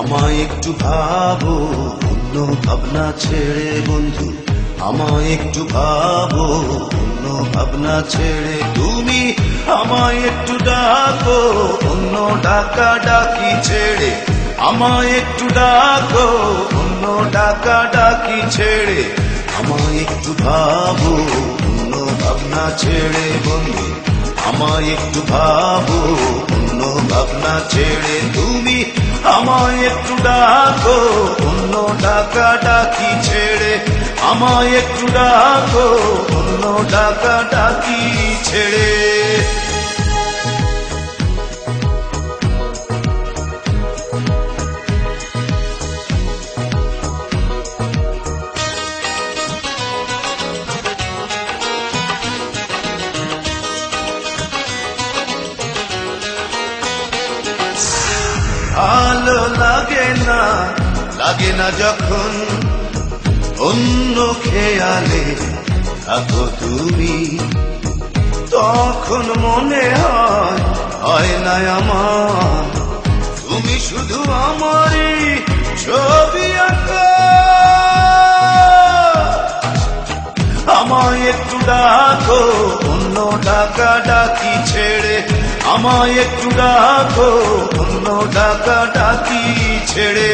আমায় একটু ভাবো, অন্য ভাবনা ছেড়ে বন্ধু, আমায় একটু ভাবো, অন্য ভাবনা ছেড়ে তুমি আমায় একটু ডাকো, অন্য ডাকা ডাকি ছেড়ে আমায় একটু ডাকো, অন্য ডাকা ডাকি ছেড়ে আমায় একটু ভাবো, অন্য ভাবনা ছেড়ে বন্ধু, আমায় একটু ভাবো, অন্য ভাবনা ছেড়ে তুমি আমায় একটু ডাকো, অন্য ডাকা ডাকি ছেড়ে আমায় একটু ডাকো, অন্য ডাকা ডাকি ছেড়ে। ভালো লাগে না যখন অন্য খেয়ালে থাকো তুমি, তখন মনে হয় না আমার তুমি শুধু আমারই ছবি আঁকা। আমায় একটু ডাকো, অন্য ডাকা ডাকি ছেড়ে আমায় একটু ডাকো, অন্য ডাকা ডাকি ছেড়ে।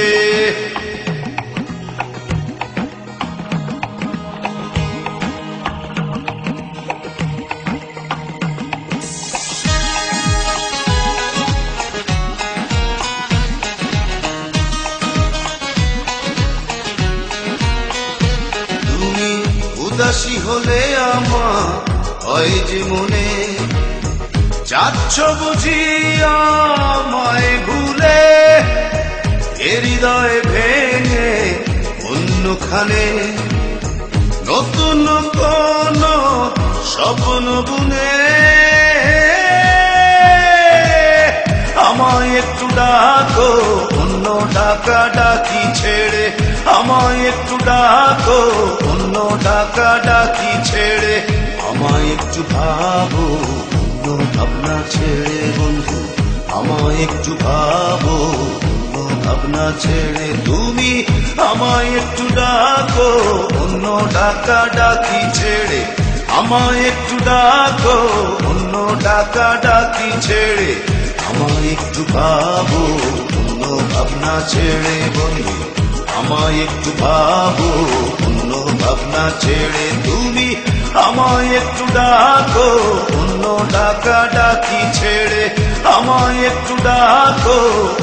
তুমি উদাসী হলে আমার হয় যে মনে, যাচ্ছ বুঝি আমায় ভুলে, হৃদয় ভেঙে অন্যখানে নতুন কোন স্বপ্ন বুনে। আমায় একটু ডাকো, অন্য ডাকা ডাকি ছেড়ে আমায় একটু ডাকো, অন্য ডাকা ডাকি ছেড়ে আমায় একটু ভাবো, অন্য ভাবনা ছেড়ে বন্ধু, আমায় একটু ভাবো, অন্য ভাবনা ছেড়ে তুমি আমায় একটু ডাকো, অন্য ডাকা ডাকি ছেড়ে আমায় একটু ডাকো, অন্য ডাকা ডাকি ছেড়ে আমায় একটু ভাবো, অন্য ভাবনা ছেড়ে বন্ধু, আমায় একটু ভাবো, অন্য ভাবনা ছেড়ে তুমি আমায় একটু ডাকো, অন্য ডাকা ডাকি ছেড়ে আমায় একটু ডাকো,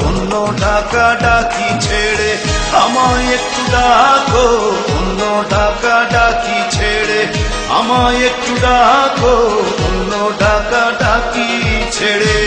অন্য ডাকা ডাকি ছেড়ে আমায় একটু ডাকো, অন্য ডাকা ডাকি ছেড়ে আমায় একটু ডাকো, অন্য ডাকা ডাকি ছেড়ে।